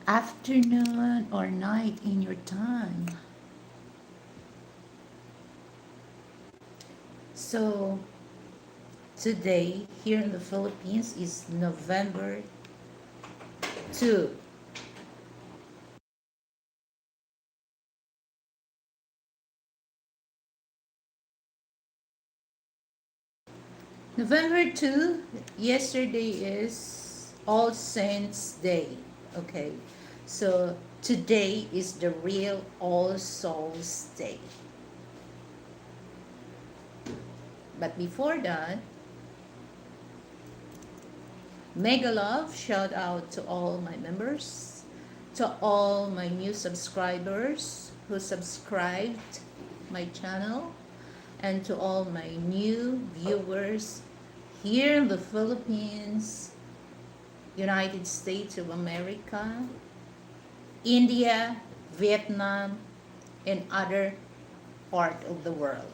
afternoon or night in your time. So today here in the Philippines is November 2. November 2, yesterday is All Saints Day. Okay, so today is the real All Souls Day. But before that, mega love, shout out to all my members, to all my new subscribers who subscribed my channel, and to all my new viewers here in the Philippines, United States of America, India, Vietnam, and other part of the world.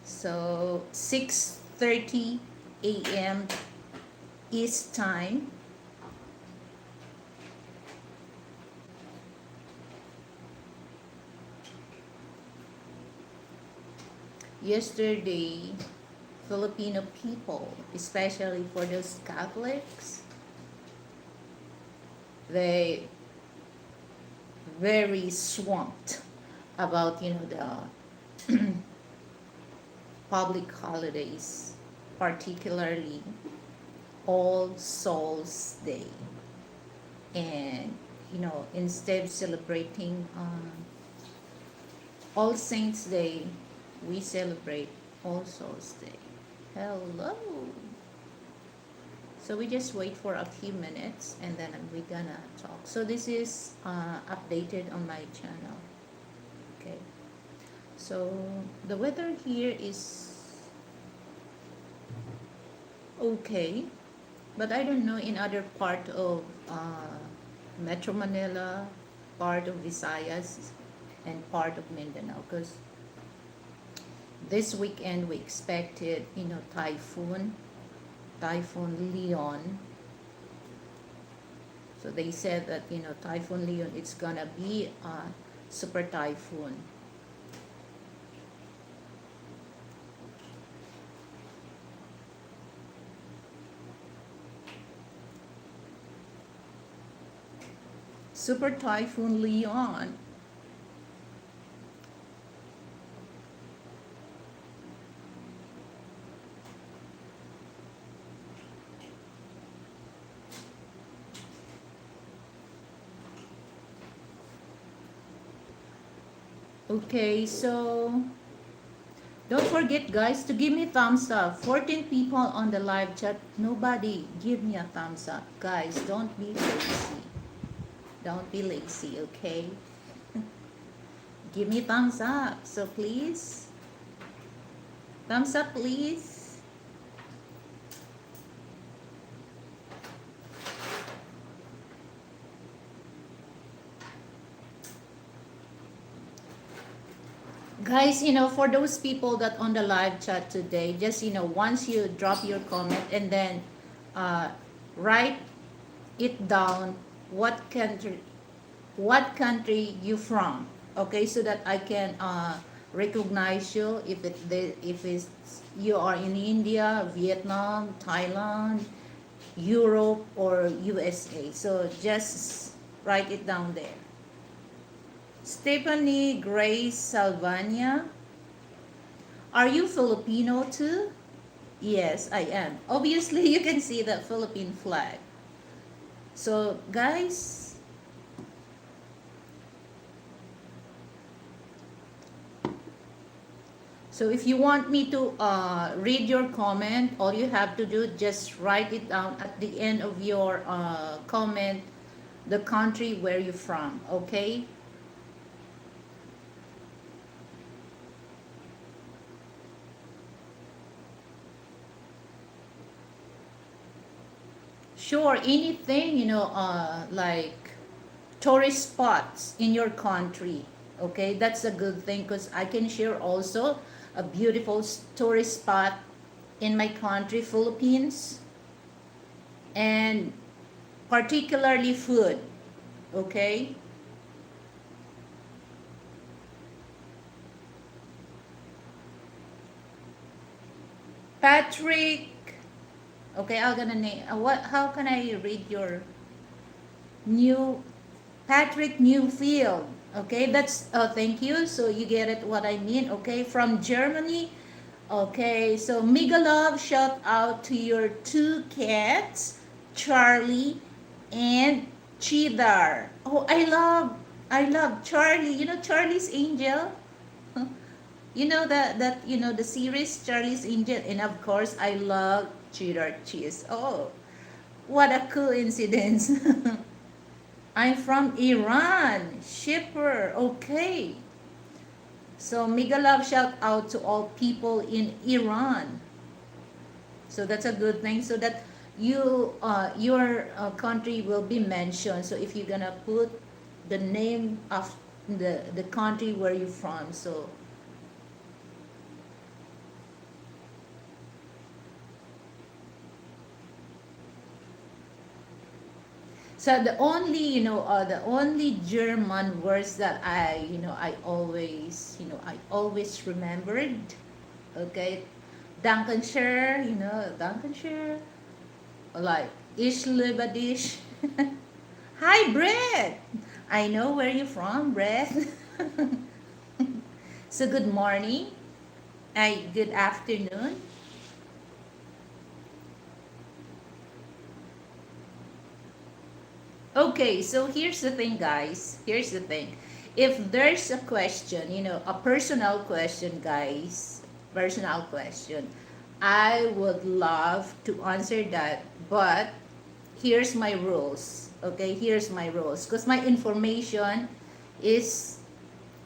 So 6:30 a.m. East time. Yesterday, Filipino people, especially for those Catholics, they very swamped about the public holidays, particularly All Souls Day. And instead of celebrating All Saints Day, we celebrate All Souls Day. Hello. So we just wait for a few minutes and then we're gonna talk. So this is updated on my channel. Okay. So the weather here is okay, but I don't know in other part of Metro Manila, part of Visayas, and part of Mindanao, because this weekend we expected typhoon Leon. So they said that typhoon Leon, it's gonna be a super typhoon. Super typhoon Leon. Okay, so don't forget guys to give me thumbs up. 14 people on the live chat. Nobody give me a thumbs up. Guys, don't be lazy. Don't be lazy, okay? Give me thumbs up. So please, thumbs up please. Guys, for those people that on the live chat today, just, once you drop your comment and then uh, write it down what country you from, okay, so that I can recognize you if it's you are in India, Vietnam, Thailand, Europe, or USA. So just write it down there. Stephanie Grace Salvania, are you Filipino too? Yes, I am. Obviously, you can see the Philippine flag. So, guys, so if you want me to read your comment, all you have to do, just write it down at the end of your comment, the country where you're from, okay? Sure, anything, like tourist spots in your country, okay? That's a good thing because I can share also a beautiful tourist spot in my country, Philippines. and particularly food. Okay. Patrick. Okay, I'm gonna name. What? How can I read your new Patrick Newfield? Okay, that's. Thank you. So you get it. What I mean. Okay, from Germany. Okay, so mega love. Shout out to your two cats, Charlie and Cheddar. Oh, I love Charlie. You know Charlie's Angel. You know that the series Charlie's Angel, and of course I love cheddar cheese. Oh, what a coincidence! I'm from Iran, shipper. Okay, so mega love shout out to all people in Iran. So that's a good thing. So that your country will be mentioned. So if you're gonna put the name of the country where you're from, so so the only German words that I always remembered, okay, Dankenschön, Dankenschön, like Ich liebe dich. Hi, Brett. I know where you're from, Brett. So good morning, good afternoon. Okay, so here's the thing, guys. Here's the thing. If there's a question, a personal question, guys, personal question, I would love to answer that. But here's my rules. Okay, here's my rules. Because my information is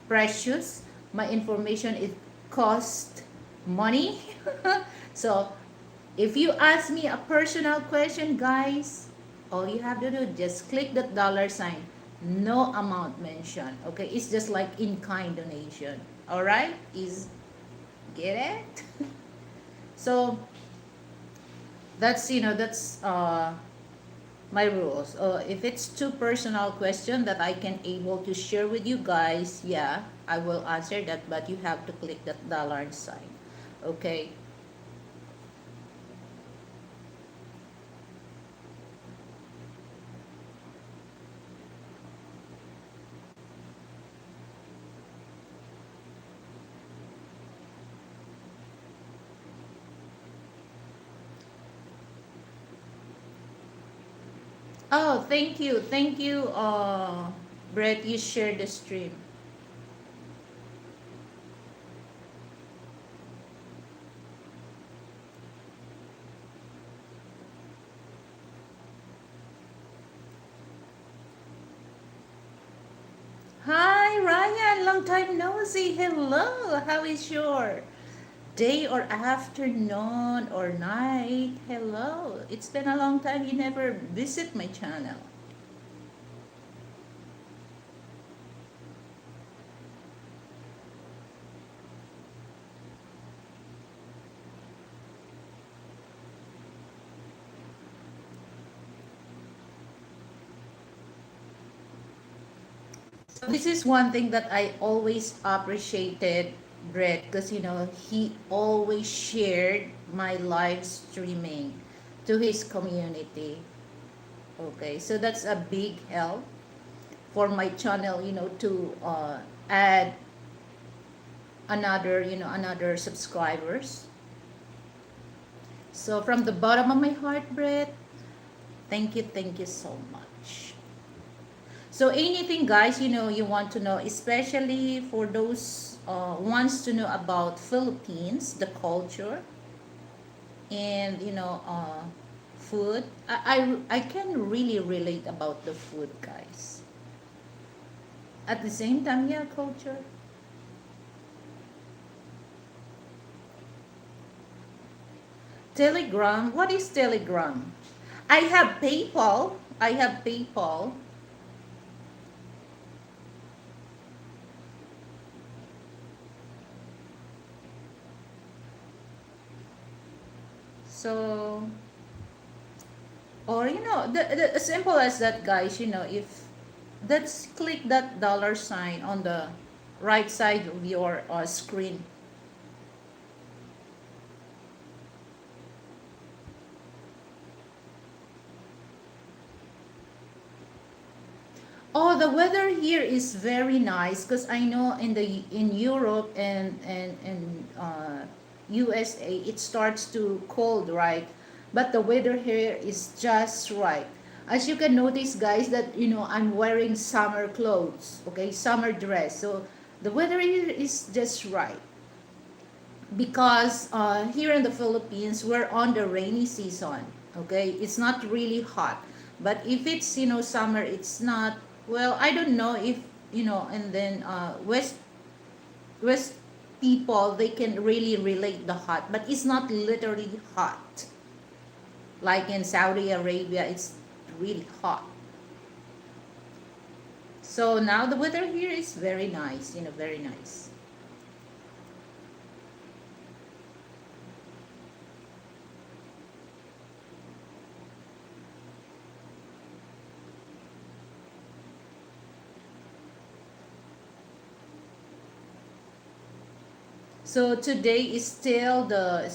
precious. My information is cost money. So if you ask me a personal question, guys, all you have to do just click that dollar sign. No amount mentioned. Okay, it's just like in kind donation. All right, is get it? So that's my rules. If it's too personal question that I can able to share with you guys, yeah, I will answer that. But you have to click that dollar sign. Okay. Oh, thank you. Thank you, Brett. You shared the stream. Hi, Ryan. Long time no see. Hello. How is your day or afternoon or night? Hello. It's been a long time you never visit my channel. So this is one thing that I always appreciated Brett, because he always shared my live streaming to his community. Okay, so that's a big help for my channel, to add another subscribers. So from the bottom of my heart, Brett, thank you so much. So anything, guys, you want to know, especially for those wants to know about Philippines, the culture, and food. I can really relate about the food, guys. At the same time, yeah, culture. Telegram. What is Telegram? I have PayPal. I have PayPal. So, Or the as simple as that, guys. If let's click that dollar sign on the right side of your screen. Oh, the weather here is very nice because I know in Europe and USA it starts to cold, right? But the weather here is just right. As you can notice, guys, that I'm wearing summer clothes, okay, summer dress. So the weather here is just right because here in the Philippines we're on the rainy season. Okay, it's not really hot, but if it's summer, it's not. Well, I don't know if and then West people they can really relate the hot, but it's not literally hot like in Saudi Arabia. It's really hot. So now the weather here is very nice. Very nice. So today is still the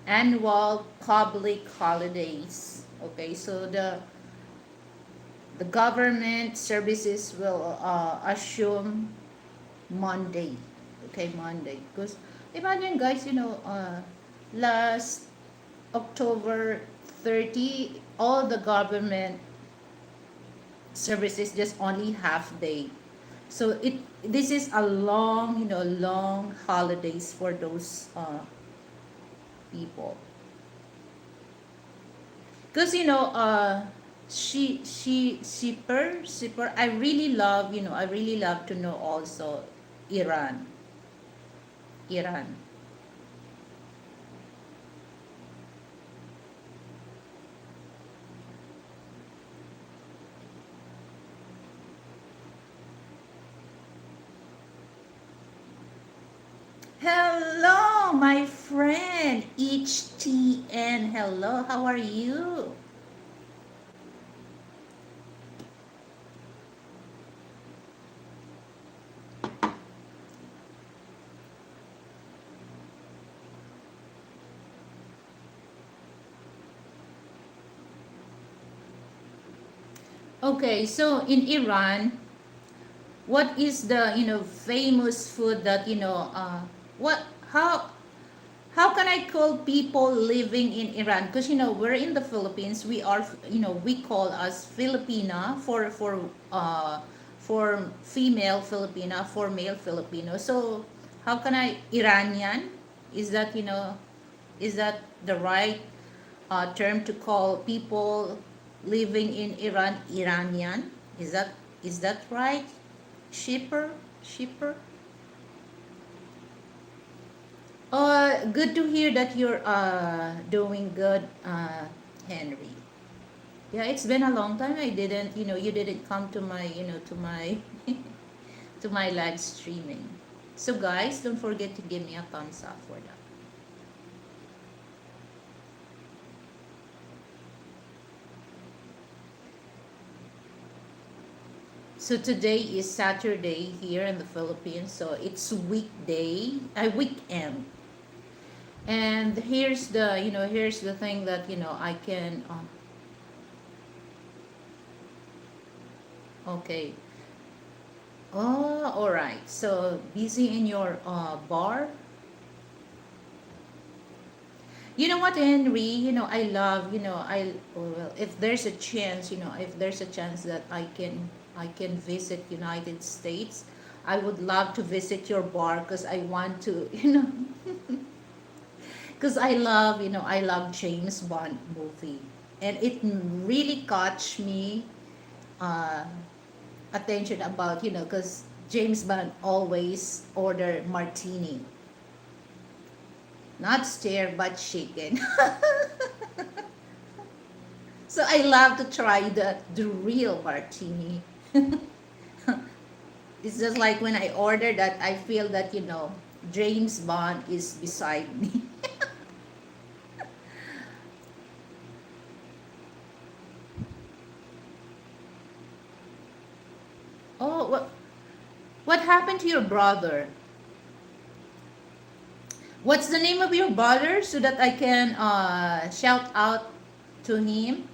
annual public holidays. Okay, so the government services will assume Monday. Okay, Monday. Because imagine, guys, last October 30, all the government services just only half day. So this is a long, long holidays for those people. Because shipper. I really love to know also Iran. Iran. Hello, my friend HTN. Hello, how are you? Okay, so in Iran, what is the famous food that what how can I call people living in Iran? Because we're in the Philippines. We are we call us Filipina for female Filipina, for male Filipino. So how can I Iranian? Is that is that the right term to call people living in Iran Iranian? Is that right? Shipper, shipper. Good to hear that you're doing good, Henry. Yeah, it's been a long time. I didn't, you didn't come to my, to my, to my live streaming. So guys, don't forget to give me a thumbs up for that. So today is Saturday here in the Philippines. So it's weekday, a weekend. And here's the thing that I can okay. Oh, all right. So busy in your bar. You know what, Henry? I love. Well, if there's a chance, if there's a chance that I can visit United States, I would love to visit your bar because I want to, because I love James Bond movie, and it really caught me uh, attention about because James Bond always order martini, not stir but shaken. So I love to try the real martini. It's just like when I order that, I feel that James Bond is beside me. what happened to your brother? What's the name of your brother so that I can shout out to him?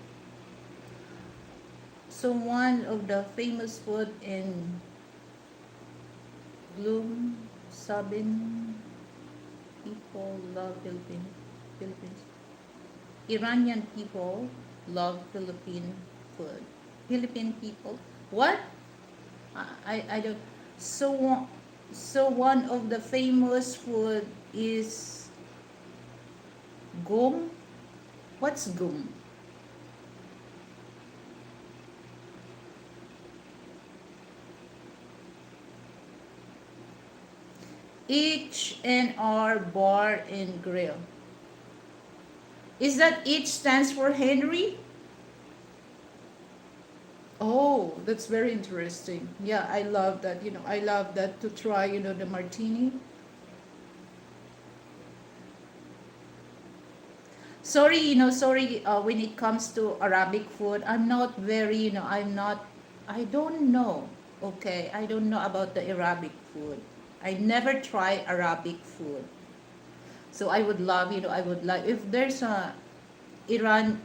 So one of the famous food in Bloom, Sabin, people love Philippines. Iranian people love Philippine food. Philippine people. What? I don't. So so one of the famous food is gum. What's gum? H&R Bar and Grill. Is that H stands for Henry? Oh, that's very interesting. Yeah, I love that. I love that to try, the martini. Sorry, sorry, when it comes to Arabic food, I'm not very, I don't know. Okay, I don't know about the Arabic food. I never try Arabic food. So I would love, I would like, if there's a Iran,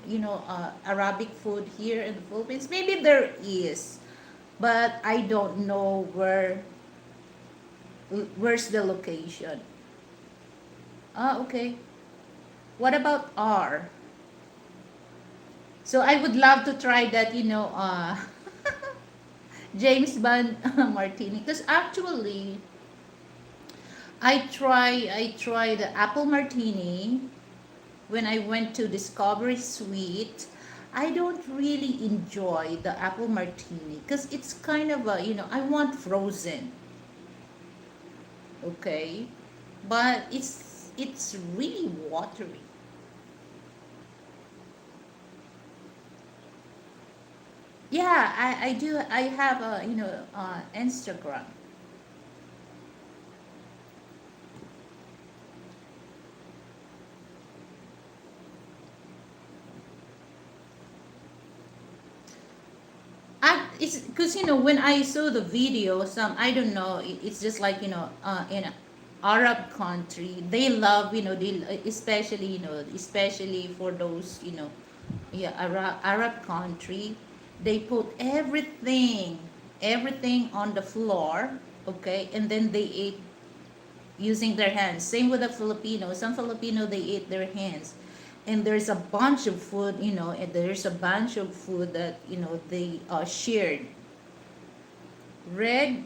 Arabic food here in the Philippines, maybe there is, but I don't know where's the location. Ah, okay. What about R? So I would love to try that, James Bond martini. Because actually, I tried the apple martini when I went to Discovery Suite. I don't really enjoy the apple martini because it's kind of a, I want frozen, okay? But it's really watery. Yeah, I do. I have a, Instagram. It's because, when I saw the video, I don't know, it's just like, in Arab country, they love, especially, especially for those, yeah, Arab country, they put everything on the floor, okay, and then they eat using their hands. Same with the Filipino. Some Filipino, they eat their hands. And there's a bunch of food, and there's a bunch of food that, they shared. Red,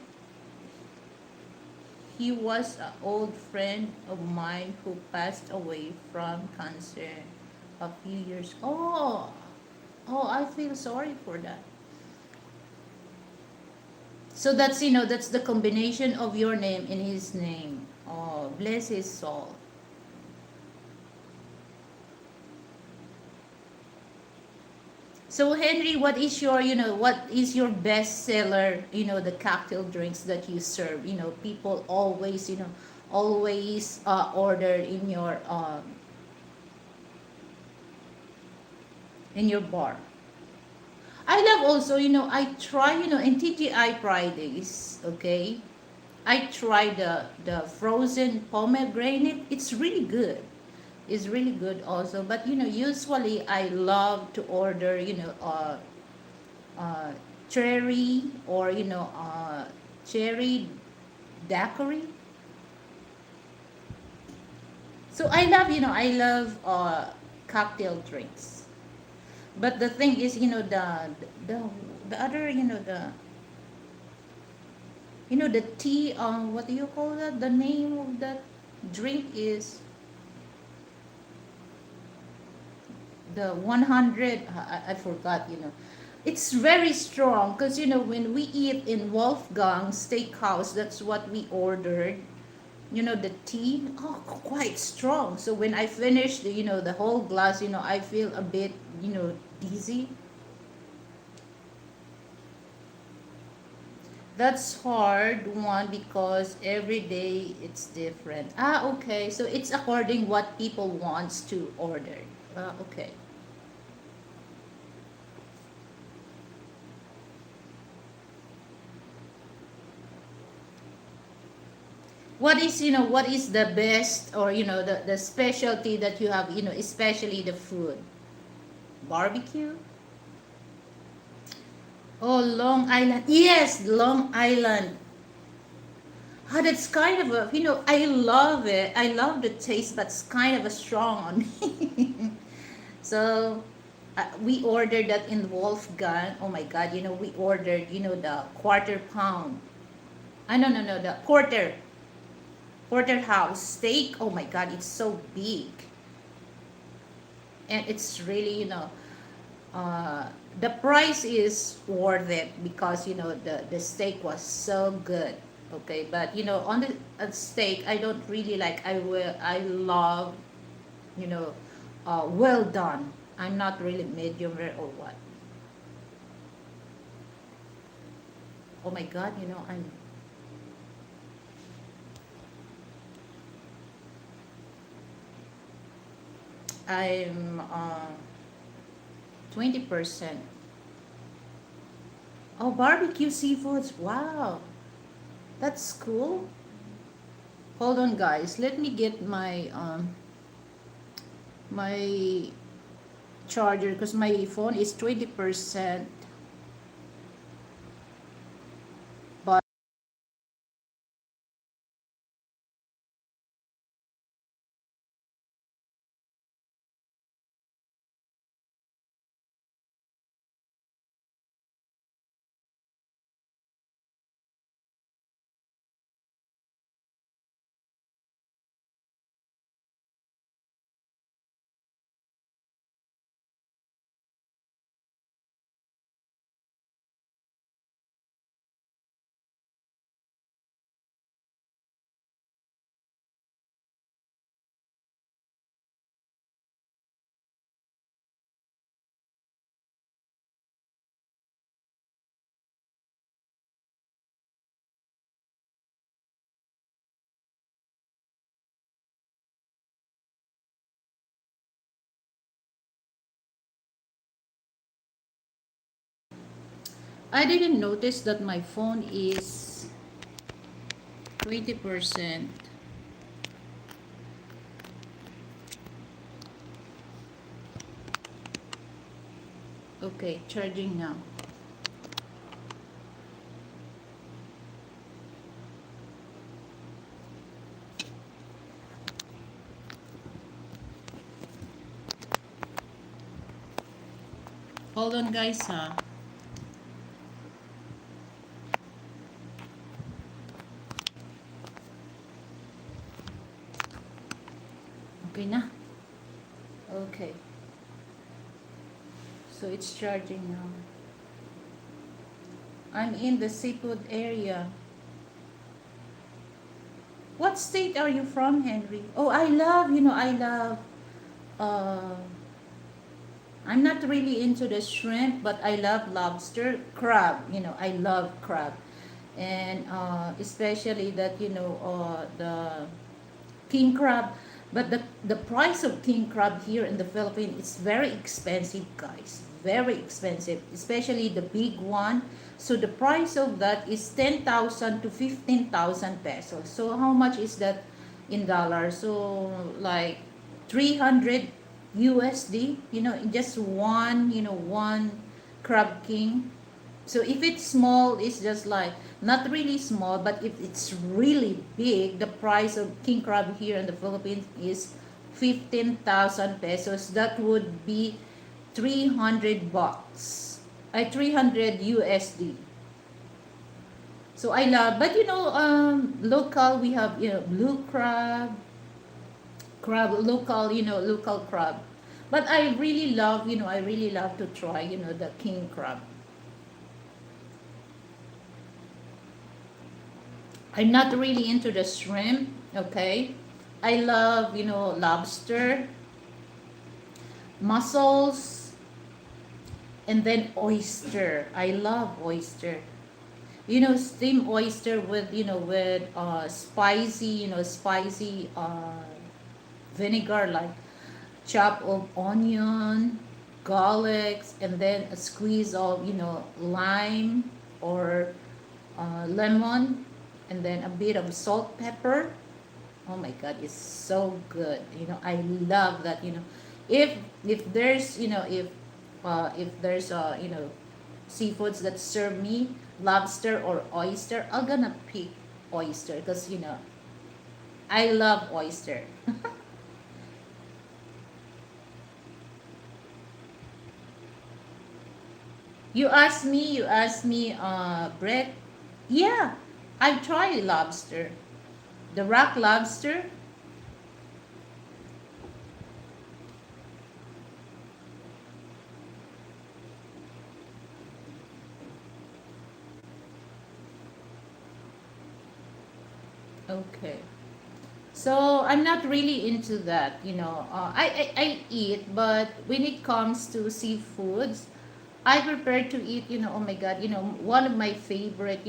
he was an old friend of mine who passed away from cancer a few years. Oh, I feel sorry for that. So that's, that's the combination of your name and his name. Oh, bless his soul. So Henry, what is your best seller, the cocktail drinks that you serve? People always, always order in your bar. I love also, I try, in TGI Fridays, okay? I try the frozen pomegranate. It's really good. It's really good also. But usually I love to order, uh, cherry or cherry daiquiri. So I love cocktail drinks. But the thing is, the the other, the tea, what do you call that? The name of that drink is the 100. I forgot. It's very strong because, when we eat in Wolfgang Steakhouse, that's what we ordered. The tea, quite strong. So when I finish the whole glass, I feel a bit, dizzy. That's hard one because every day it's different. Ah, okay. So it's according what people wants to order. Okay. What is, what is the best, or the specialty that you have, especially the food? Barbecue? Oh, Long Island. Yes, Long Island. Ah, that's kind of a, I love it. I love the taste, but it's kind of a strong on me. So we ordered that in Wolfgang. Oh my God, we ordered, the quarter pound. No, no, no, the porterhouse steak. Oh my God, it's so big. And it's really, uh, the price is worth it because, the steak was so good. Okay, but on the steak, I don't really like, I love, you know well done. I'm not really medium rare or what. Oh my God, I'm 20%. Oh, barbecue seafoods. Wow, that's cool. Hold on, guys. Let me get my charger because my phone is 20%. But I didn't notice that my phone is 20%. Okay, charging now. Hold on, guys, ha. Okay na. Okay. So it's charging now. I'm in the seafood area. What state are you from, Henry? Oh, uh, I'm not really into the shrimp, but I love lobster, crab. I love crab. And especially that, the king crab. But the price of king crab here in the Philippines is very expensive, guys. Very expensive, especially the big one. So the price of that is 10,000 to 15,000 pesos. So how much is that in dollars? So like 300 USD, just one crab king. So if it's small, it's just like not really small, but if it's really big, the price of king crab here in the Philippines is 15,000 pesos. That would be 300 bucks. 300 USD. So I love, but local, we have, blue crab, local, local crab. But I really love to try, the king crab. I'm not really into the shrimp, okay? I love, lobster, mussels, and then oyster. I love oyster. Steamed oyster with, spicy vinegar, like chop of onion, garlic, and then a squeeze of, lime or lemon. and then a bit of salt, pepper. Oh my God, it's so good. I love that. If there's if there's seafoods that serve me lobster or oyster, I'm gonna pick oyster because I love oyster. You asked me, Brett. Yeah, I tried lobster. The rock lobster. Okay. So I'm not really into that. I eat, but when it comes to seafoods, I prefer to eat. Oh my God. One of my favorite.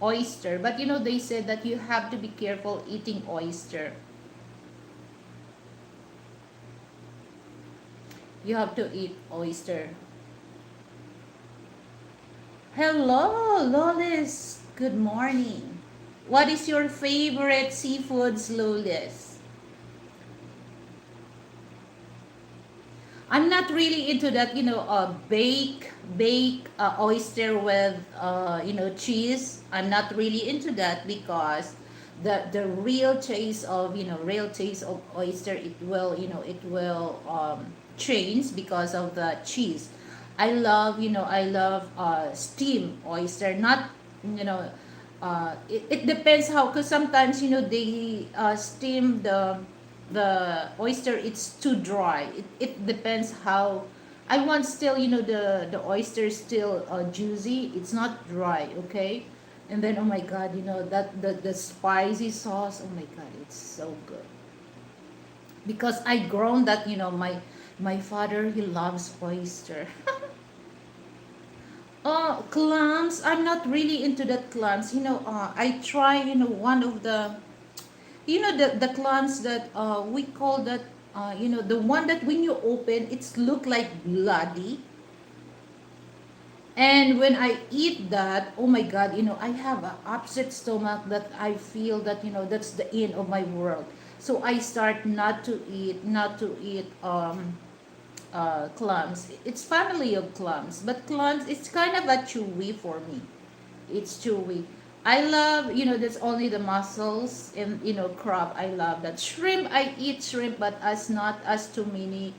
Oyster. But they said that you have to be careful eating oyster. You have to eat oyster. Hello, Lolis. Good morning. What is your favorite seafoods, Lolis? I'm not really into that, bake oyster with, cheese. I'm not really into that because the real taste of oyster, it will change because of the cheese. I love steamed oyster, not, you know, it depends how, because sometimes, they steam the oyster, it's too dry. It depends how I want, still, the oyster is still juicy, it's not dry, okay. And then, oh my God, that the spicy sauce, oh my God, it's so good. Because I grown that, my father, he loves oyster. Oh, clams, I'm not really into that clams. I try, one of the, the clams that we call that, the one that when you open, it's look like bloody. And when I eat that, oh my God, I have an upset stomach that I feel that, that's the end of my world. So I start not to eat clams. It's family of clams, but clams, it's kind of a chewy for me. It's chewy. I love, that's only the mussels and, crab. I love that. Shrimp, I eat shrimp, but as not as too many.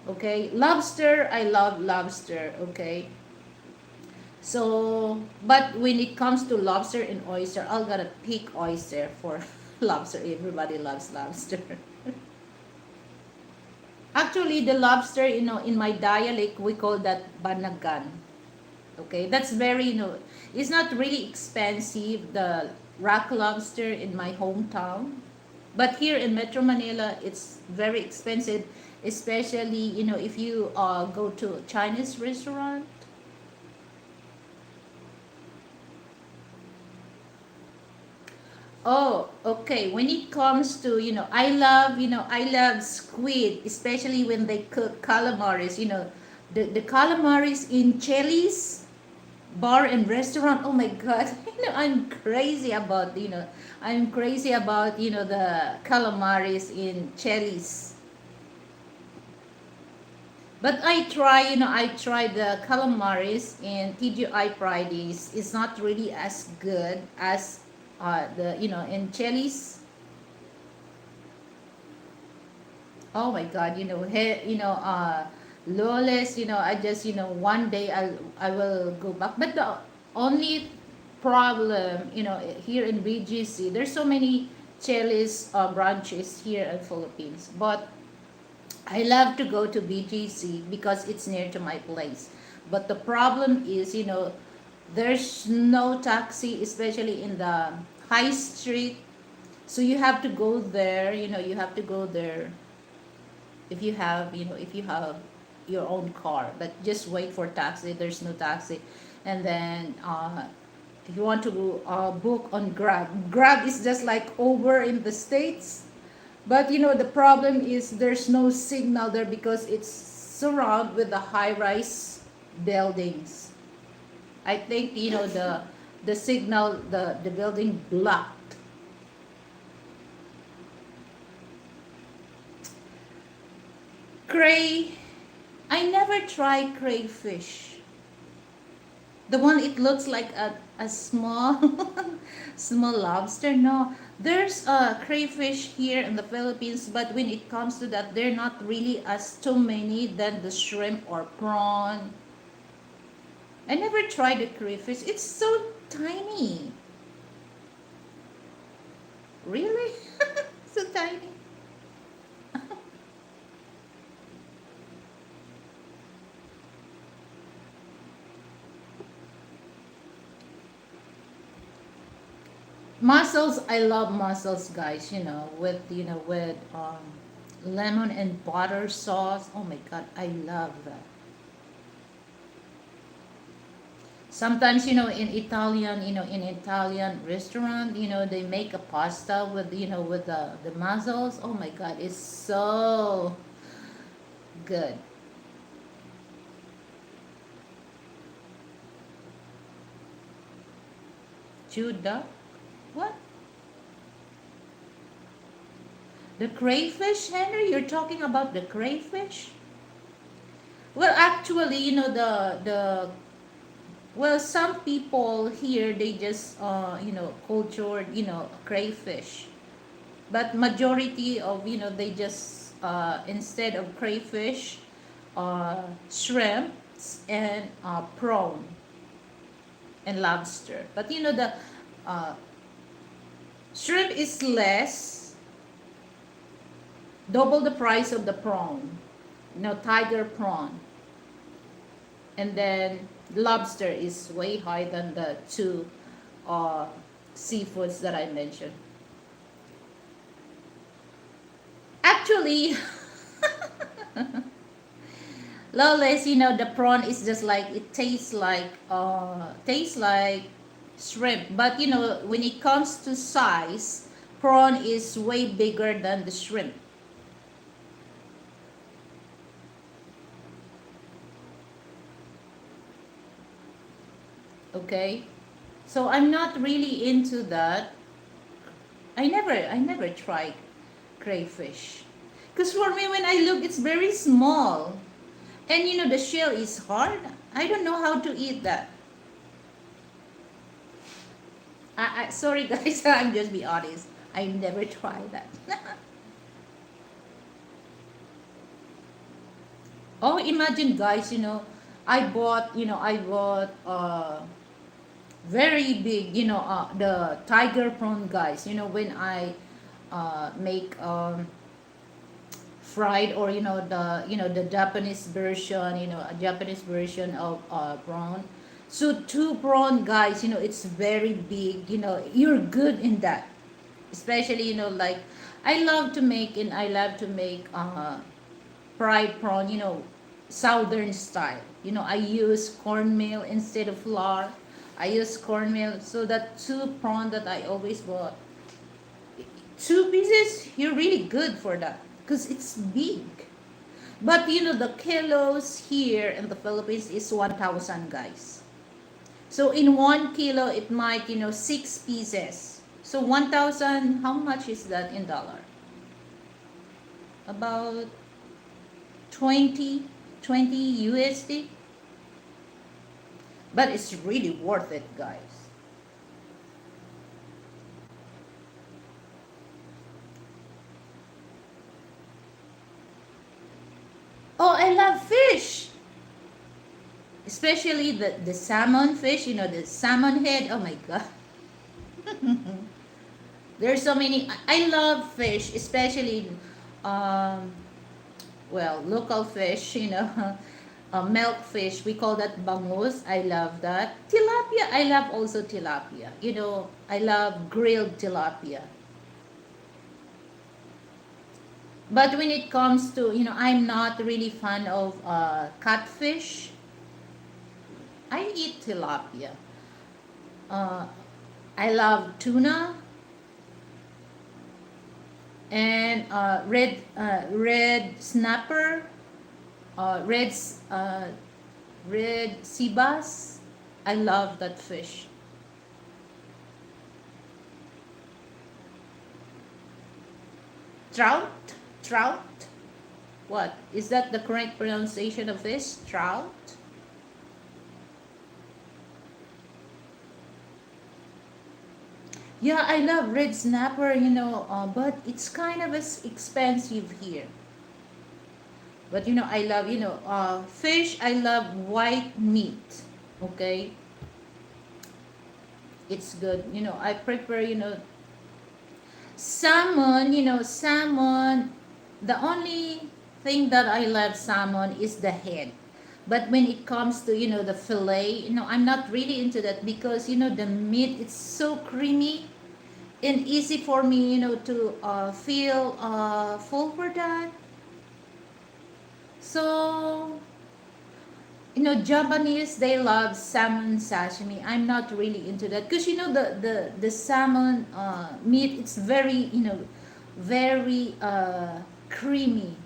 Okay. Lobster, I love lobster. Okay. So, but when it comes to lobster and oyster, I'll gotta pick oyster for lobster. Everybody loves lobster. Actually, the lobster, in my dialect, we call that banagan. Okay, that's very, it's not really expensive, the rock lobster in my hometown. But here in Metro Manila, it's very expensive, especially, if you go to a Chinese restaurant. Oh, okay. When it comes to, I love squid, especially when they cook calamaris, the calamaris in Chili's bar and restaurant. Oh my God. I'm crazy about, the calamaris in Chili's. But I tried the calamaris in TGI Fridays. It's not really as good as the, in Chili's. Oh my God, lawless, I just, one day I will go back. But the only problem, here in BGC, there's so many Chili's branches here in Philippines. But I love to go to BGC because it's near to my place. But the problem is, there's no taxi, especially in the high street. So you have to go there, you have to go there if you have your own car. But just wait for taxi, there's no taxi. And then if you want to book on Grab is just like over in the States. But the problem is there's no signal there because it's surrounded with the high rise buildings. I think, the signal, the building blocked. Cray, I never tried crayfish. The one it looks like a small small lobster. No, there's a crayfish here in the Philippines, but when it comes to that, they're not really as too many than the shrimp or prawn. I never tried the crayfish. It's so tiny. Really? So tiny. Mussels, I love mussels, guys. With lemon and butter sauce. Oh my God, I love that. Sometimes, in Italian restaurant, they make a pasta with, with the mussels. Oh my God, it's so good. Chewed duck? What? The crayfish, Henry? You're talking about the crayfish? Well, actually, well, some people here, they just cultured, crayfish. But majority of, they just instead of crayfish, shrimps and prawn and lobster. But the uh, shrimp is less, double the price of the prawn. Tiger prawn. And then lobster is way higher than the two uh, seafoods that I mentioned. Actually, Lawless, the prawn is just like, it tastes like shrimp. But when it comes to size, prawn is way bigger than the shrimp. Okay? So I'm not really into that. I never tried crayfish. Because for me, when I look, it's very small. And the shell is hard. I don't know how to eat that. Sorry guys, I'm just be honest. I never tried that. Oh, imagine guys, I bought very big, the tiger prawn, guys. When I make fried, or the Japanese version, a Japanese version of prawn. So two prawn, guys, it's very big. You're good in that, especially like I love to make fried prawn, southern style. I use cornmeal instead of flour. I use cornmeal. So that two prawn that I always bought, two pieces, you're really good for that because it's big. But the kilos here in the Philippines is 1,000, guys. So in 1 kilo, it might, six pieces. So 1,000, how much is that in dollar? About 20, 20 USD. But it's really worth it, guys. Oh, I love fish. Especially the salmon fish, the salmon head. Oh my God. There's so many. I love fish, especially, um, well, local fish, milk fish. We call that bangus. I love that. Tilapia, I love also tilapia. I love grilled tilapia. But when it comes to, I'm not really fan of catfish. I eat tilapia. Uh, I love tuna and red snapper, uh, red s- uh, red sea bass. I love that fish. Trout? Trout? What? Is that the correct pronunciation of this? Trout? Yeah, I love red snapper, but it's kind of expensive here. But I love, fish, I love white meat. Okay? It's good. I prefer, salmon, salmon. The only thing that I love salmon is the head. But when it comes to, the fillet, I'm not really into that because, the meat it's so creamy and easy for me, to feel full for that. So, Japanese they love salmon sashimi. I'm not really into that because the salmon meat it's very very creamy.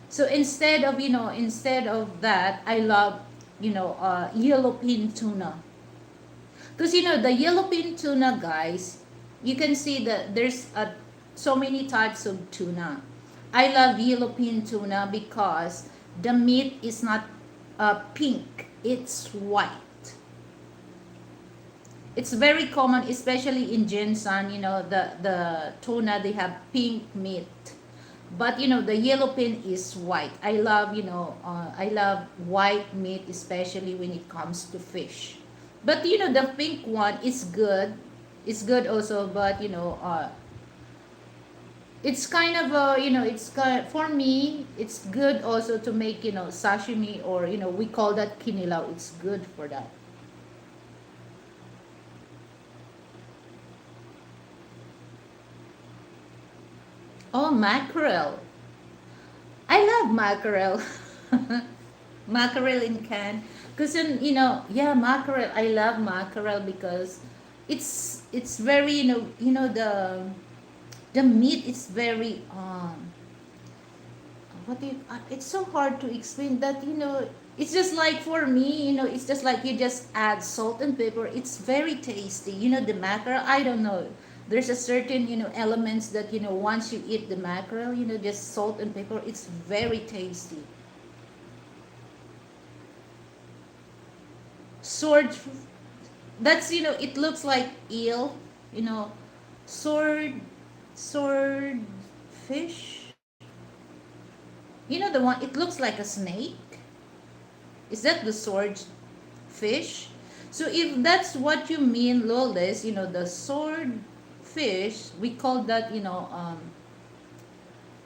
So instead of that, I love yellowfin tuna. Because the yellowfin tuna, guys, you can see that there's so many types of tuna. I love yellowfin tuna because the meat is not pink, it's white. It's very common, especially in Jinsan, the tuna, they have pink meat. But the yellowfin is white. I love white meat, especially when it comes to fish. But the pink one is good. It's good also, but it's kind of it's kind for me. It's good also to make sashimi, or we call that kinilaw. It's good for that. Oh, mackerel. I love mackerel. Mackerel in can. Because yeah, mackerel. I love mackerel because it's very the meat is very what do you, it's so hard to explain that it's just like for me it's just like you just add salt and pepper. It's very tasty. The mackerel, I don't know, there's a certain elements that once you eat the mackerel, just salt and pepper, it's very tasty. Sword, that's it looks like eel, you know sword fish, the one, it looks like a snake. Is that the sword fish? So if that's what you mean, Lolis, the sword fish, we call that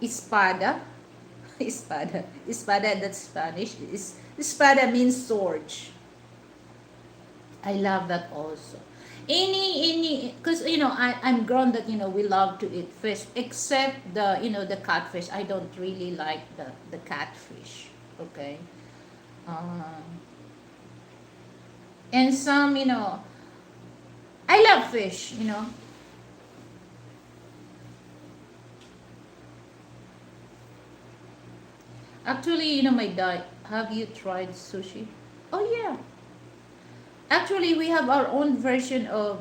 espada. Espada, that's Spanish. Espada means sword. I love that also. Any, because I'm grown that we love to eat fish, except the catfish. I don't really like the catfish. Okay. Um, and some, I love fish. Actually, my diet. Have you tried sushi? Oh yeah. Actually, we have our own version of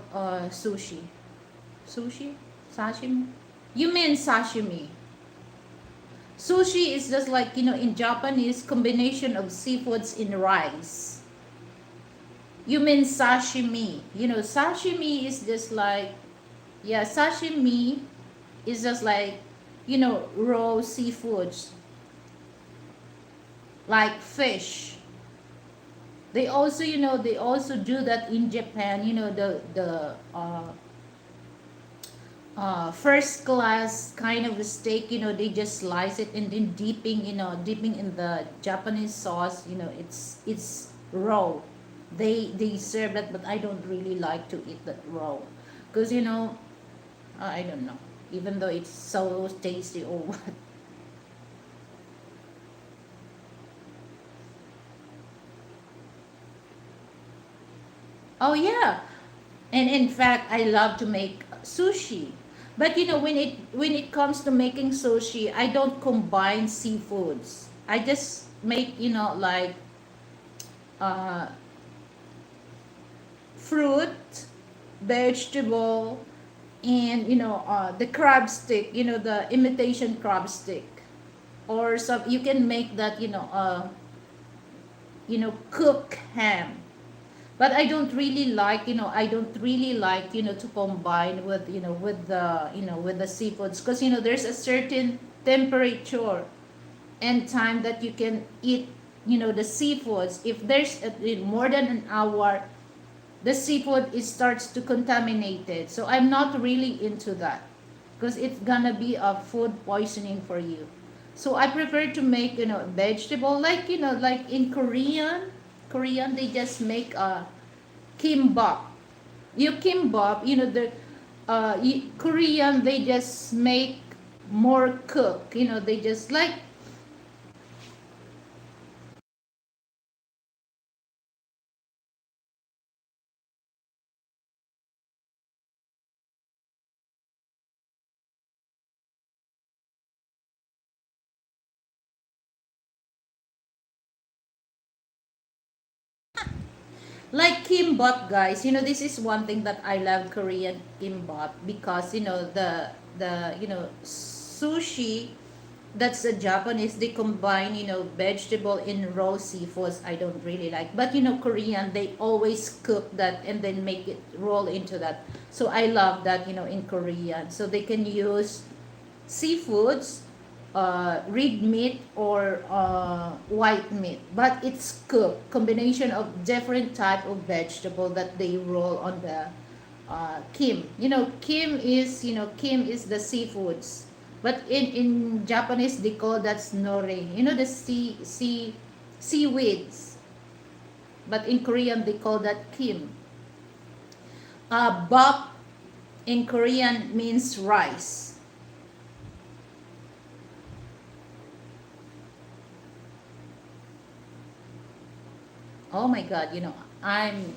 sushi. Sushi? Sashimi? You mean sashimi. Sushi is just like, in Japanese, combination of seafoods in rice. You mean sashimi. Sashimi is just like, yeah, sashimi is just like, raw seafoods, like fish. They also do that in Japan. The first class kind of a steak. They just slice it and then dipping in the Japanese sauce. It's raw. They serve that, but I don't really like to eat that raw, because I don't know. Even though it's so tasty or what. Oh yeah, and in fact, I love to make sushi. But when it comes to making sushi, I don't combine seafoods. I just make like uh, fruit, vegetable, and the crab stick, the imitation crab stick, or some you can make that, cook ham. But I don't really like, to combine with, with the seafoods, because there's a certain temperature and time that you can eat, the seafoods. If there's more than an hour, the seafood it starts to contaminate it. So I'm not really into that, because it's gonna be a food poisoning for you. So I prefer to make, vegetable, like, like in Korean they just make a kimbap. You kimbap, the Korean they just make more cook. They just like kimbap, guys. This is one thing that I love Korean kimbap, because the sushi, that's a Japanese, they combine, vegetable in raw seafoods. I don't really like. But Korean, they always cook that and then make it roll into that. So I love that, in Korean. So they can use seafoods, red meat or white meat, but it's cooked combination of different type of vegetable that they roll on the kim. Kim is the seafoods, but in Japanese they call that snore. The seaweeds, but in Korean they call that kim. Bap in Korean means rice. Oh my God, I'm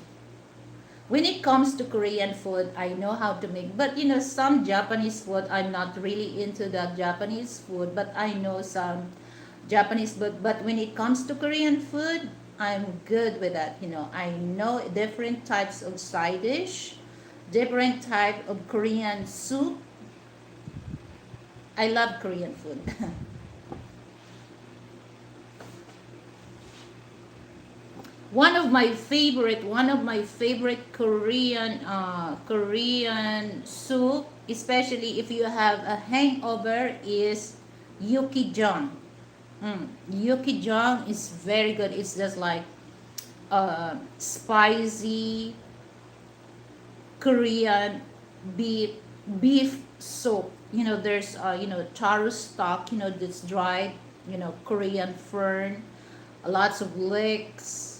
when it comes to Korean food, I know how to make. But some Japanese food, I'm not really into that Japanese food, but I know some Japanese food. But when it comes to Korean food, I'm good with that. I know different types of side dish, different type of Korean soup. I love Korean food. One of my favorite Korean soup, especially if you have a hangover, is yukijang. Yukijang is very good. It's just like spicy Korean beef beef soup. There's taro stock, that's dried, Korean fern, lots of leeks.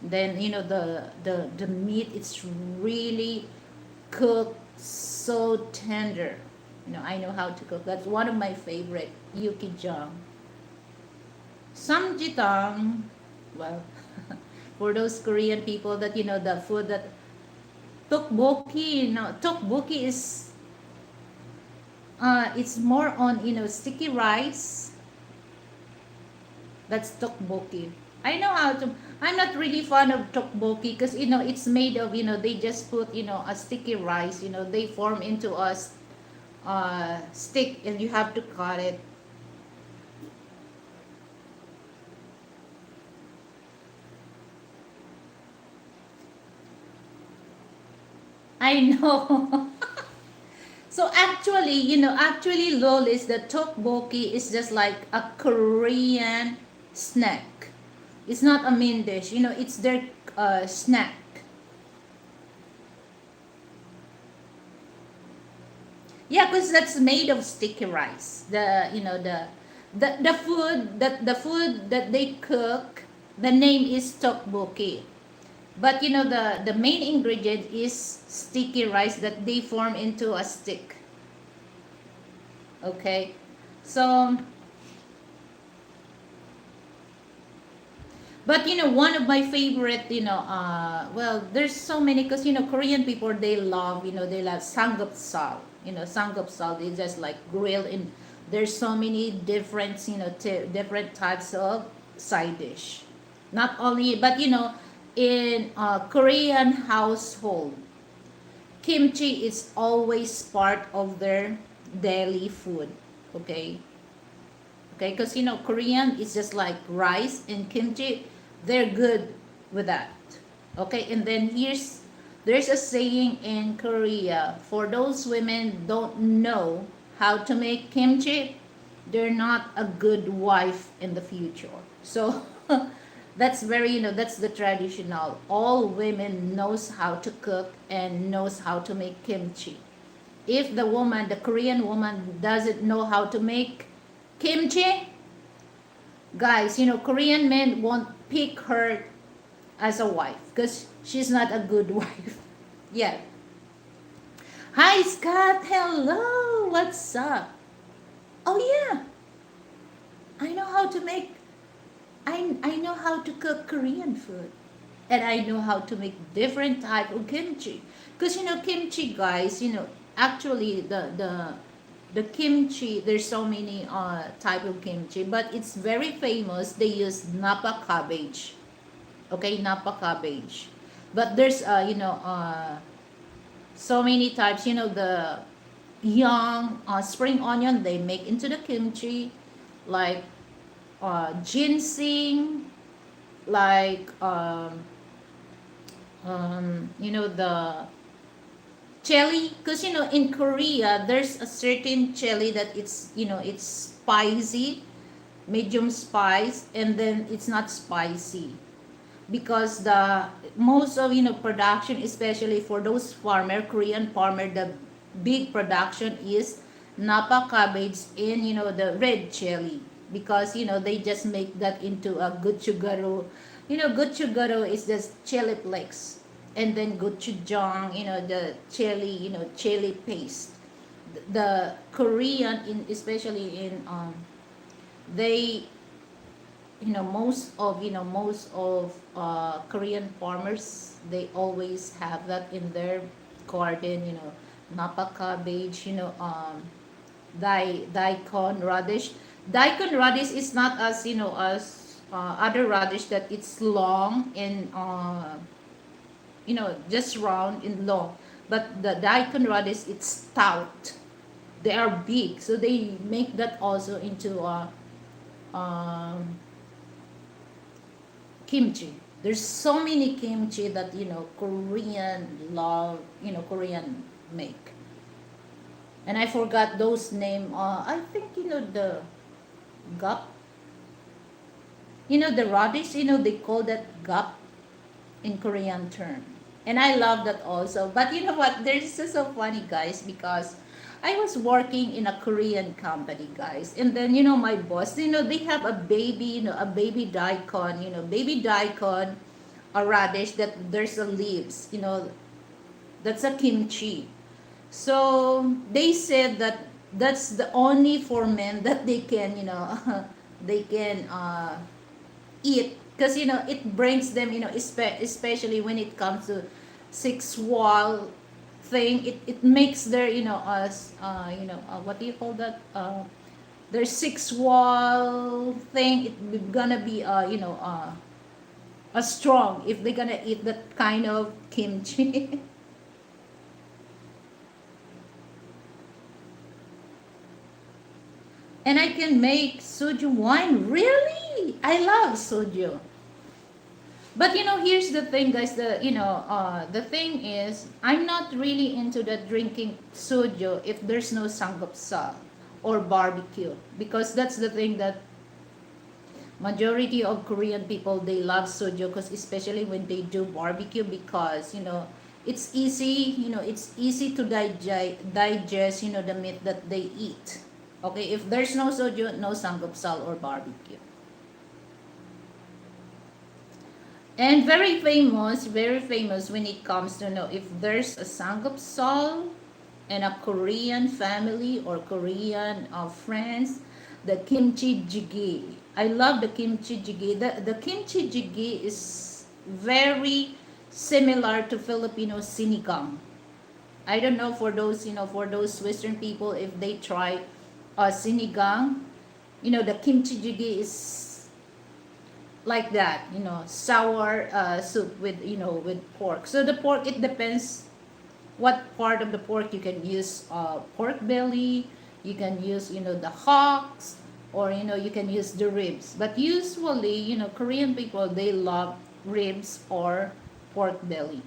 Then the meat, it's really cooked so tender. I know how to cook. That's one of my favorite, yukijang. Samjitang, well, for those Korean people that the food that tteokbokki. Tteokbokki is it's more on sticky rice. That's tteokbokki. I know how to. I'm not really fond of tteokbokki, because it's made of, they just put a sticky rice. They form into a stick, and you have to cut it. I know. So actually, lolis, the tteokbokki is just like a Korean snack. It's not a main dish. It's their snack. Yeah, because that's made of sticky rice. The food that they cook, the name is tteokbokki. But the main ingredient is sticky rice that they form into a stick. Okay, so but one of my favorite, well, there's so many, because Korean people, they love samgyeopsal. Samgyeopsal, they just like grill in. There's so many different, different types of side dish. Not only, but in Korean household, kimchi is always part of their daily food. Okay, okay, because Korean is just like rice and kimchi. They're good with that. Okay, and then there's a saying in Korea, for those women don't know how to make kimchi, they're not a good wife in the future. So that's very, that's the traditional. All women knows how to cook and knows how to make kimchi. If the woman, the Korean woman, doesn't know how to make kimchi, guys, Korean men won't pick her as a wife because she's not a good wife. Yeah. Hi, Scott. Hello. What's up? Oh yeah, I know how to make. I know how to cook Korean food, and I know how to make different type of kimchi. Cause kimchi, guys. Actually the kimchi. There's so many type of kimchi, but it's very famous. They use napa cabbage. Okay, napa cabbage. But there's so many types. The young spring onion they make into the kimchi, like ginseng, like the chili, because in Korea there's a certain chili that it's spicy, medium spice, and then it's not spicy, because the most of production, especially for those farmer, Korean farmer, the big production is napa cabbage in the red chili, because they just make that into a gochujang. Gochujang is just chili flakes, and then gochujang, the chili, chili paste. The Korean, in especially in they most of Korean farmers, they always have that in their garden, napa cabbage, daikon radish. Daikon radish is not as as other radish, that it's long and just round and long, but the daikon radish, it's stout, they are big, so they make that also into um, kimchi. There's so many kimchi that Korean love, Korean make. And I forgot those name. I think the gap. The radish. They call that gap in Korean term. And I love that also. But you know what? There's just so funny, guys, because I was working in a Korean company, guys. And then, my boss, they have a baby, a baby daikon, baby daikon, a radish that there's a leaves, that's a kimchi. So they said that that's the only for men that they can, they can eat, because it brings them, especially when it comes to sexual thing, it makes their what do you call that, their sexual thing, it gonna be a strong if they're gonna eat that kind of kimchi. And I can make soju wine. Really? I love soju. But here's the thing, guys. The thing is, I'm not really into the drinking soju if there's no samgyeopsal or barbecue, because that's the thing that majority of Korean people, they love soju, because especially when they do barbecue, because it's easy, it's easy to digest the meat that they eat. Okay, if there's no soju, no samgyeopsal or barbecue. And very famous when it comes to if there's a samgyeopsal and a Korean family or Korean friends, the kimchi jjigae. I love the kimchi jjigae. The kimchi jjigae is very similar to Filipino sinigang. I don't know for those for those Western people, if they try sinigang, the kimchi jjigae is like that, sour soup with with pork. So the pork, it depends what part of the pork. You can use pork belly, you can use, the hocks, or you can use the ribs. But usually, Korean people, they love ribs or pork belly.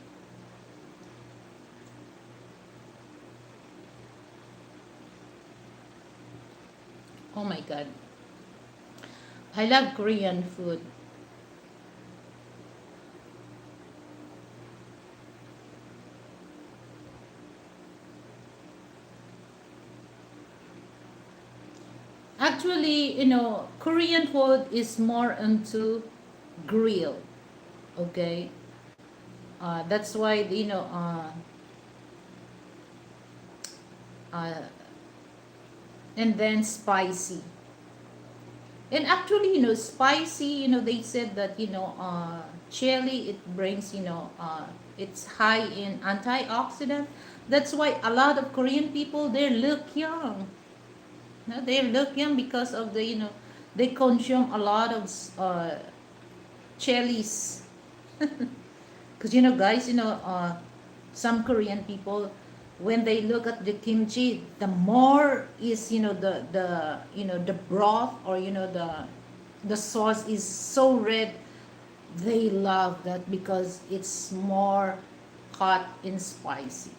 Oh my god, I love Korean food. Actually, Korean food is more into grill. Okay, that's why uh, and then spicy. And actually, spicy, they said that, chili, it brings, it's high in antioxidant. That's why a lot of Korean people, they look young. They look young because of the, they consume a lot of chilies. Because, guys, some Korean people, when they look at the kimchi, the more is, the broth, or the sauce is so red. They love that because it's more hot and spicy.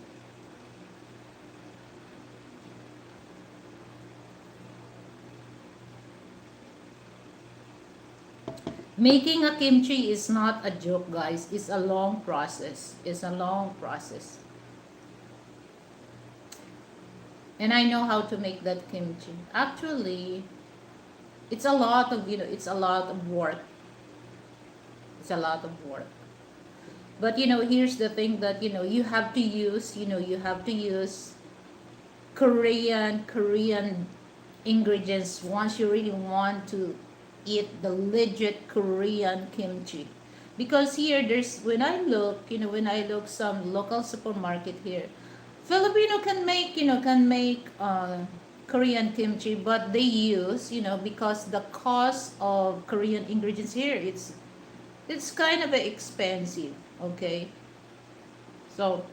Making a kimchi is not a joke, guys. It's a long process. It's a long process. And I know how to make that kimchi. Actually, it's a lot of, it's a lot of work. It's a lot of work. But here's the thing that you have to use, Korean ingredients once you really want to eat the legit Korean kimchi. Because here there's when I look some local supermarket here, Filipino can make Korean kimchi, but they use, because the cost of Korean ingredients here, it's kind of expensive. Okay, so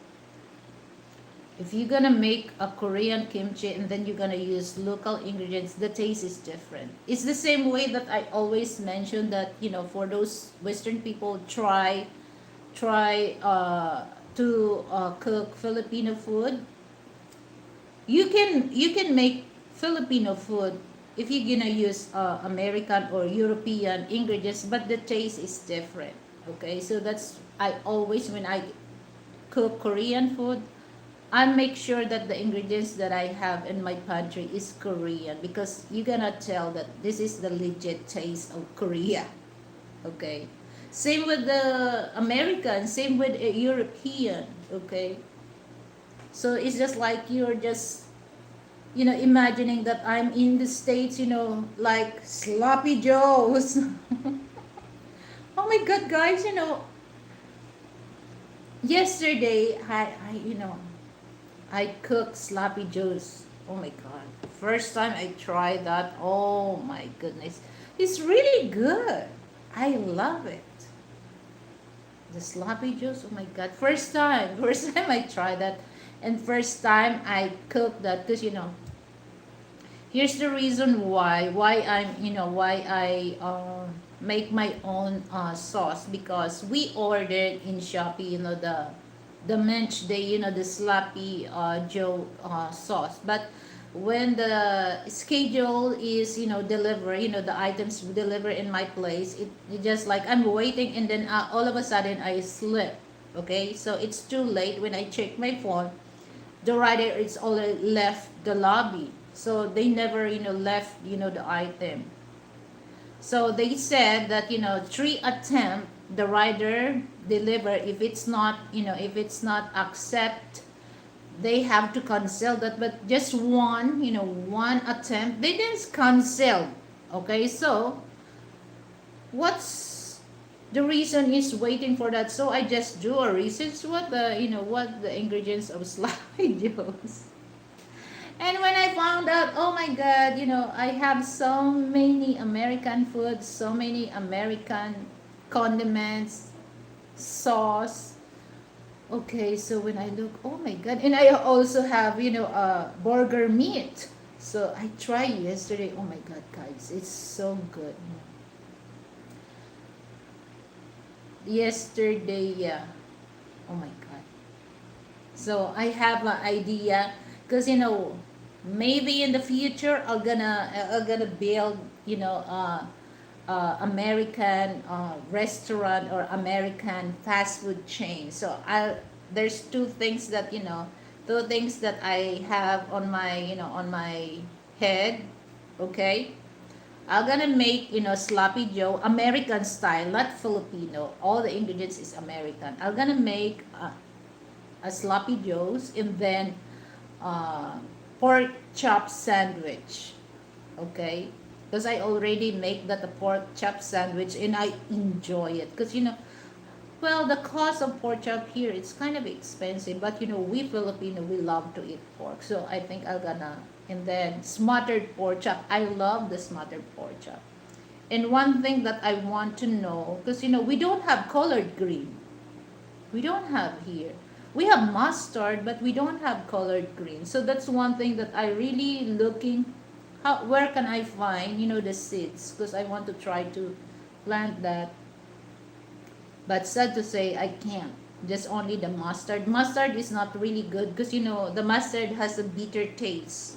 if you're gonna make a Korean kimchi and then you're gonna use local ingredients, the taste is different. It's the same way that I always mention that, for those Western people, try to cook Filipino food. You can make Filipino food if you're gonna use American or European ingredients, but the taste is different. Okay, so that's I always when I cook Korean food, I make sure that the ingredients that I have in my pantry is Korean, because you're gonna tell that this is the legit taste of Korea. Okay. Same with the American, same with a European. Okay. So it's just like you're just, imagining that I'm in the States, like sloppy joes. Oh my God, guys, yesterday I cooked sloppy joes. Oh my God. First time I tried that. Oh my goodness. It's really good. I love it. The sloppy joes. Oh my God. First time. First time I tried that. And first time I cooked that. Because, here's the reason why I make my own sauce. Because we ordered in Shopee, the mensch day, the sloppy Joe sauce. But when the schedule is, deliver, the items deliver in my place, it just like I'm waiting, and then all of a sudden I slip. Okay, so it's too late. When I check my phone, the rider is already left the lobby. So they never, left, the item. So they said that, three attempt the rider deliver. If it's not, if it's not accept, they have to cancel that. But just one, one attempt, they didn't cancel. Okay, so what's the reason is waiting for that? So I just do a research what the ingredients of slide joes. And when I found out, oh my God, I have so many American foods, so many American condiments, sauce. Okay, so when I look, oh my god, and I also have, burger meat. So I tried yesterday. Oh my god, guys, it's so good. Yesterday, yeah. Oh my god. So I have an idea, because maybe in the future I'm gonna build, American restaurant or American fast food chain. So I there's two things that I have on my on my head. Okay, I'm gonna make sloppy Joe American style, not Filipino. All the ingredients is American. I'm gonna make a sloppy joes, and then uh, pork chop sandwich. Okay, because I already make that a pork chop sandwich and I enjoy it, because well, the cost of pork chop here, it's kind of expensive, but we Filipino, we love to eat pork, so I think I'm gonna. And then smothered pork chop, I love the smothered pork chop. And one thing that I want to know, because we don't have colored green, we don't have here. We have mustard, but we don't have colored green. So that's one thing that I really looking. How, where can I find the seeds? Because I want to try to plant that, but sad to say I can't. Just only the mustard. Mustard is not really good, because the mustard has a bitter taste.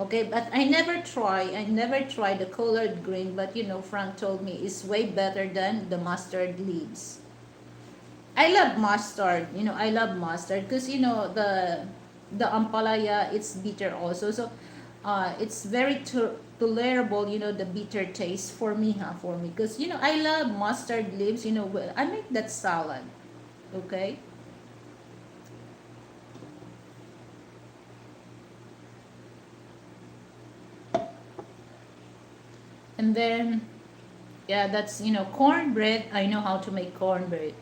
Okay, but I never try the colored green, but Frank told me it's way better than the mustard leaves. I love mustard. I love mustard, because the ampalaya, it's bitter also. So it's very tolerable. The bitter taste for me, for me, because I love mustard leaves. I make that salad. Okay, and then yeah, that's cornbread. I know how to make cornbread.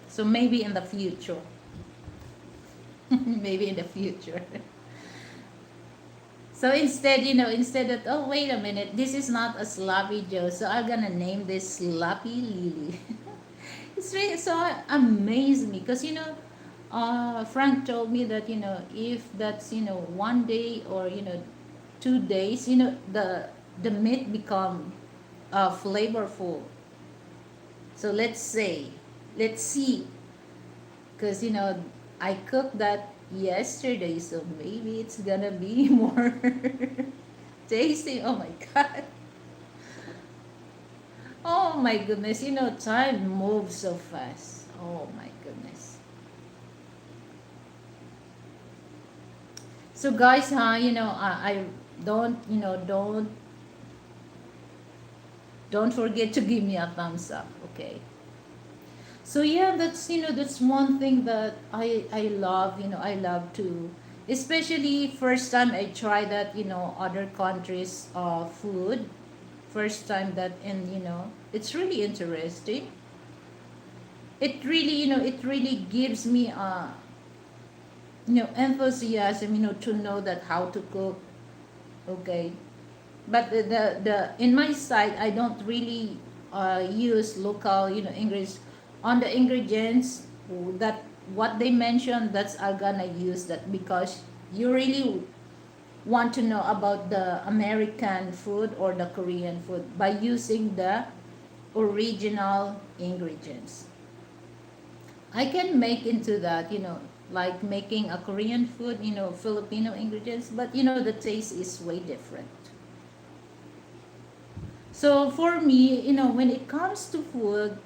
So maybe in the future, maybe in the future. So instead, instead of, oh, wait a minute, this is not a sloppy Joe, so I'm gonna name this Sloppy Lily. It's really so amazed me, because Frank told me that if that's 1 day or 2 days, the meat become flavorful. So let's see, because I cooked that yesterday, so maybe it's gonna be more tasty. Oh my god. Oh my goodness, time moves so fast. Oh my goodness. So guys, I don't, don't forget to give me a thumbs up, okay? So yeah, that's one thing that I love. I love to, especially first time I try that other countries food. First time that, and it's really interesting. It really it really gives me enthusiasm to know that how to cook. Okay, but the in my side I don't really use local ingredients. On the ingredients that what they mention, that's I'm gonna use that, because you really want to know about the American food or the Korean food by using the original ingredients. I can make into that, like making a Korean food, Filipino ingredients, but the taste is way different. So for me, when it comes to food,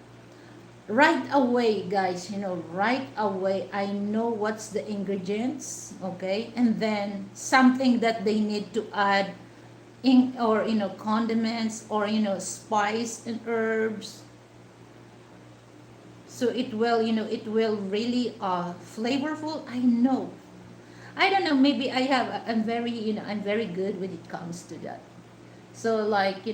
right away, guys, right away, I know what's the ingredients, okay? And then something that they need to add in, or condiments, or spice and herbs, so it will really flavorful. I know. I don't know, maybe I'm very I'm very good when it comes to that. So like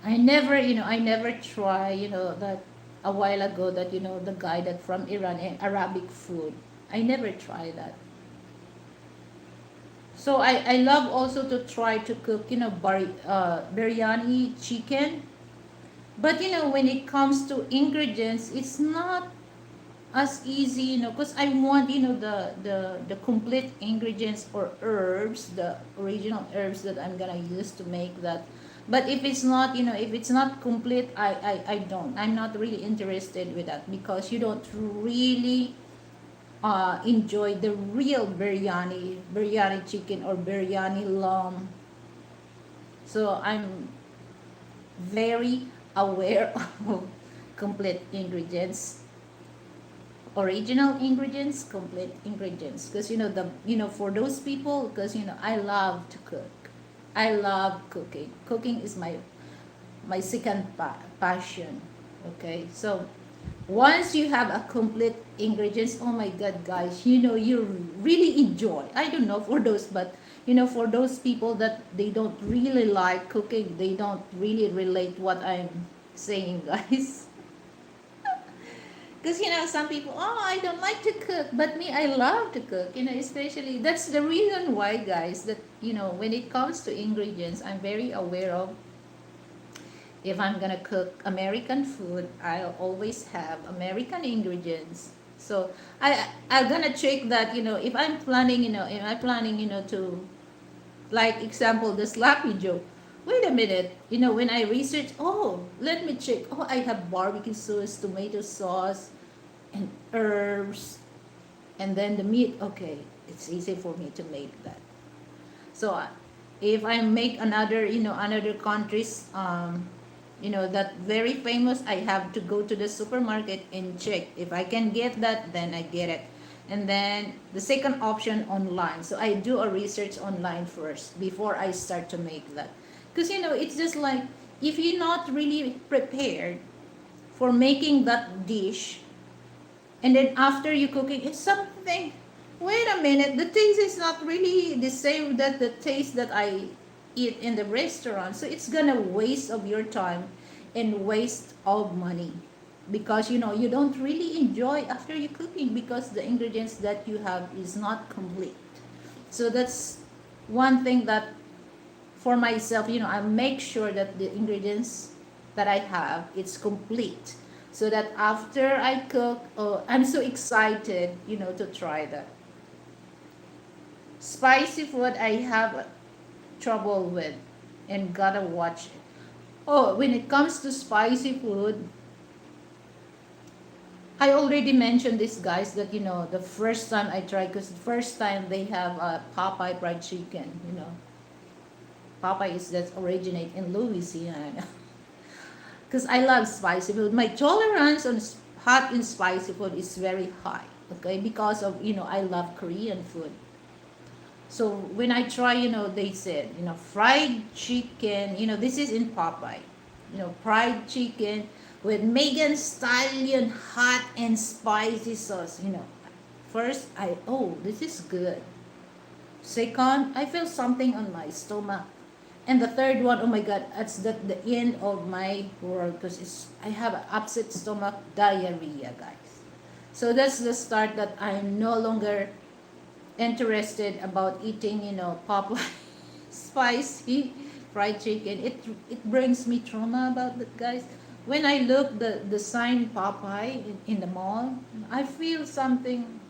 I never try, that a while ago, that the guy that from Iran, Arabic food. I never try that. So I love also to try to cook, biryani chicken. But when it comes to ingredients, it's not. as easy, because I want, the complete ingredients or herbs, the original herbs that I'm gonna use to make that. But if it's not, if it's not complete, I'm not really interested with that, because you don't really enjoy the real biryani chicken or biryani lamb. So I'm very aware of complete ingredients, original ingredients, complete ingredients, because for those people, because I love to cook. I love cooking. Cooking is my second passion. Okay, so once you have a complete ingredients, oh my god, guys, you really enjoy. I don't know for those, but for those people that they don't really like cooking, they don't really relate what I'm saying, guys. Because some people, oh, I don't like to cook, but me, I love to cook. Especially that's the reason why, guys, that when it comes to ingredients, I'm very aware of. If I'm gonna cook American food, I'll always have American ingredients. So I'm gonna check that, if I'm planning, to, like example, the sloppy joe. Wait a minute, when I research, oh, let me check. Oh, I have barbecue sauce, tomato sauce, and herbs, and then the meat. Okay, it's easy for me to make that. So if I make another, another countries, that very famous, I have to go to the supermarket and check. If I can get that, then I get it. And then the second option, online. So I do a research online first before I start to make that. Because it's just like, if you're not really prepared for making that dish, and then after you cooking, it's something, wait a minute, the taste is not really the same that the taste that I eat in the restaurant. So it's gonna waste of your time and waste of money, because you don't really enjoy after you cooking, because the ingredients that you have is not complete. So that's one thing that, for myself, I make sure that the ingredients that I have, it's complete, so that after I cook, oh, I'm so excited, to try that. Spicy food, I have trouble with, and gotta watch it. Oh, when it comes to spicy food, I already mentioned this, guys, that the first time I tried, because the first time they have a Popeye fried chicken. Popeye is that originate in Louisiana. Because I love spicy food. My tolerance on hot and spicy food is very high. Okay, because of I love Korean food. So when I try, they said, fried chicken, this is in Popeye, fried chicken with Megan Stallion hot and spicy sauce, First, oh, this is good. Second, I feel something on my stomach. And the third one, oh my God, that's the end of my world, because I have an upset stomach, diarrhea, guys. So that's the start that I'm no longer interested about eating, Popeye spicy fried chicken. It brings me trauma about that, guys. When I look the sign Popeye in the mall, I feel something.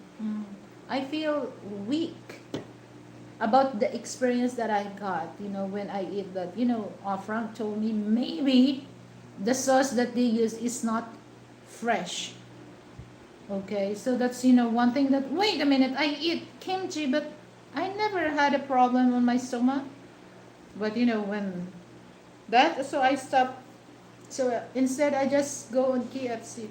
I feel weak about the experience that I got. When I eat that. Frank told me maybe the sauce that they use is not fresh. Okay, so that's one thing that, wait a minute, I eat kimchi, but I never had a problem on my stomach. But when that, so I stopped. So instead, I just go on KFC.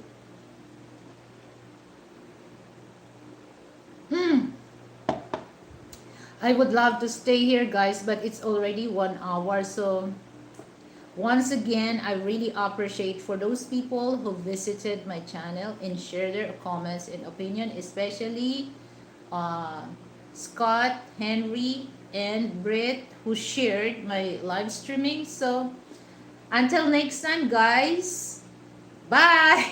I would love to stay here, guys, but it's already 1 hour. So once again, I really appreciate for those people who visited my channel and share their comments and opinion, especially uh, Scott, Henry, and Britt, who shared my live streaming. So until next time, guys, bye.